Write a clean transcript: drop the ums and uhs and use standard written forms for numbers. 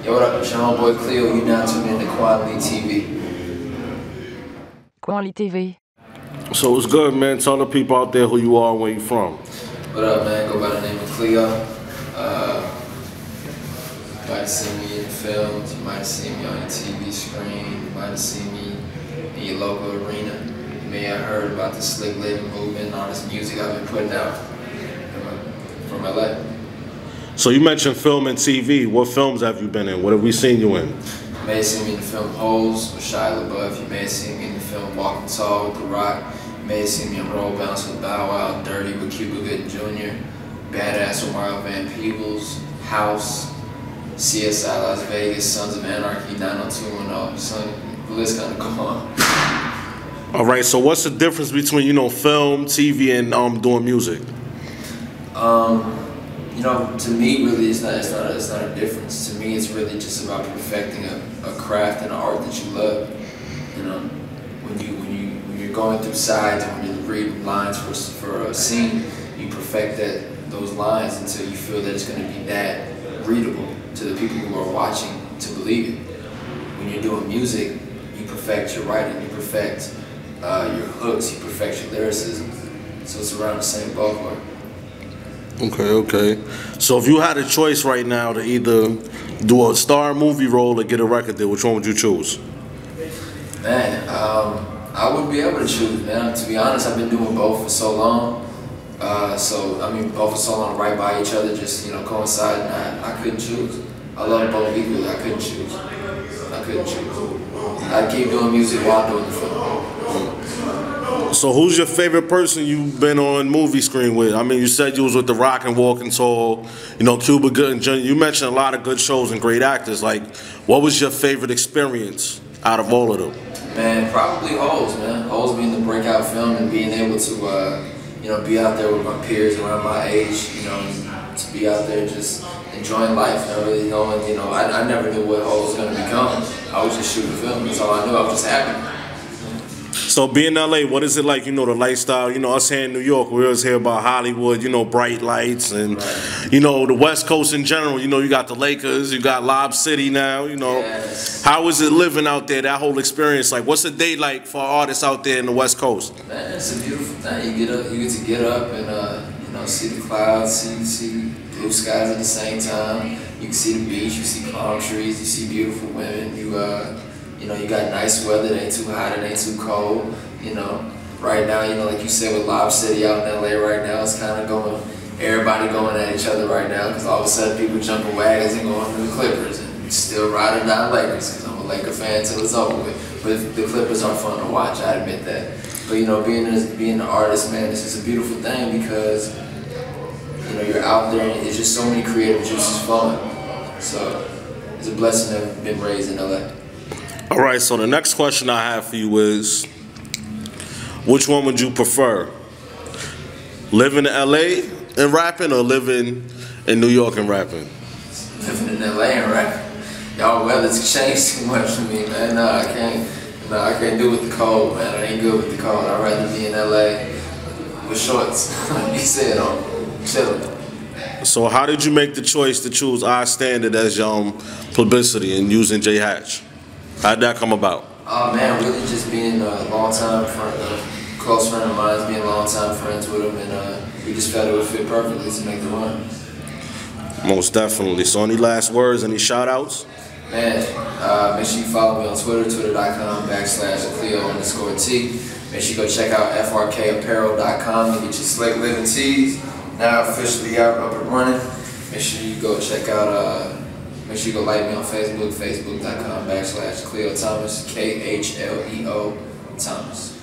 Yo, what up? It's your homeboy Khleo. You now tuned in to Kwan TV. Kwan TV. So it's good, man. Tell the people out there who you are and where you from. What up, man? Go by the name of Khleo. You might have seen me in films. You might have seen me on your TV screen. You might have seen me in your local arena. You may have heard about the slick living movement and all this music I've been putting out from LA. So you mentioned film and TV. What films have you been in? What have we seen you in? You may have seen me in the film Holes with Shia LaBeouf. You may have seen me in the film Walking Tall with The Rock. You may have seen me in Roll Bounce with Bow Wow, Dirty with Cuba Gooding Jr., Badass with Mario Van Peebles, House, CSI Las Vegas, Sons of Anarchy, 90210. Son, the list kind of go on. All right. So what's the difference between film, TV, and doing music? You know, to me, really, it's not a difference. To me, it's really just about perfecting a craft and an art that you love. You know, when you're going through sides and when you're reading lines for a scene, you perfect those lines until you feel that it's going to be that readable to the people who are watching to believe it. When you're doing music, you perfect your writing, you perfect your hooks, you perfect your lyricism. So it's around the same ballpark. Okay. So if you had a choice right now to either do a star movie role or get a record deal, which one would you choose? Man, I wouldn't be able to choose, man. To be honest, I've been doing both for so long. Both for so long right by each other, just, coincide, and I couldn't choose. I love both equally. I couldn't choose. I'd keep doing music while doing the film. So who's your favorite person you've been on movie screen with? I mean, you said you was with The Rock and Walking Tall, Cuba Gooding Jr. You mentioned a lot of good shows and great actors. Like, what was your favorite experience out of all of them? Man, probably Holes, man. Holes being the breakout film and being able to, be out there with my peers around my age, to be out there just enjoying life, not really knowing, I never knew what Holes was going to become. I was just shooting film. That's all I knew. I was just happy. So being in LA, what is it like, the lifestyle? Us here in New York, we always hear about Hollywood, bright lights and, right. The West Coast in general. You got the Lakers, you got Lob City now, Yes. How is it living out there, that whole experience? Like, what's a day like for artists out there in the West Coast? Man, it's a beautiful thing. You get to get up and, see the clouds, see blue skies at the same time. You can see the beach, you see palm trees, you see beautiful women, you got nice weather, it ain't too hot, it ain't too cold, Right now, like you said with Lob City out in LA right now, it's kind of everybody going at each other right now because all of a sudden people jumping wagons and going to the Clippers and still riding down Lakers because I'm a Laker fan till it's over with. But the Clippers are fun to watch, I admit that. But, being an artist, man, it's just a beautiful thing because, you're out there and it's just so many creative juices flowing. So it's a blessing to have been raised in LA. All right, so the next question I have for you is, which one would you prefer? Living in LA and rapping or living in New York and rapping? Living in LA and rapping. Y'all weather's changed too much for me, man. I can't do with the cold, man. I ain't good with the cold. I'd rather be in LA with shorts. Like you said, chilling. So how did you make the choice to choose iStandard as your publicity and using J Hatch? How'd that come about? Oh man, really just being a long-time friend, close friend of mine, being long-time friends with him, and we just felt it would fit perfectly to make the run. Most definitely. So any last words, any shout-outs? Man, make sure you follow me on Twitter, twitter.com/Khleo_T. Make sure you go check out frkapparel.com to get your slick living tees. Now officially out, up and running. Make sure you go check out, make sure you go like me on Facebook, facebook.com/Khleo Thomas, Khleo Thomas.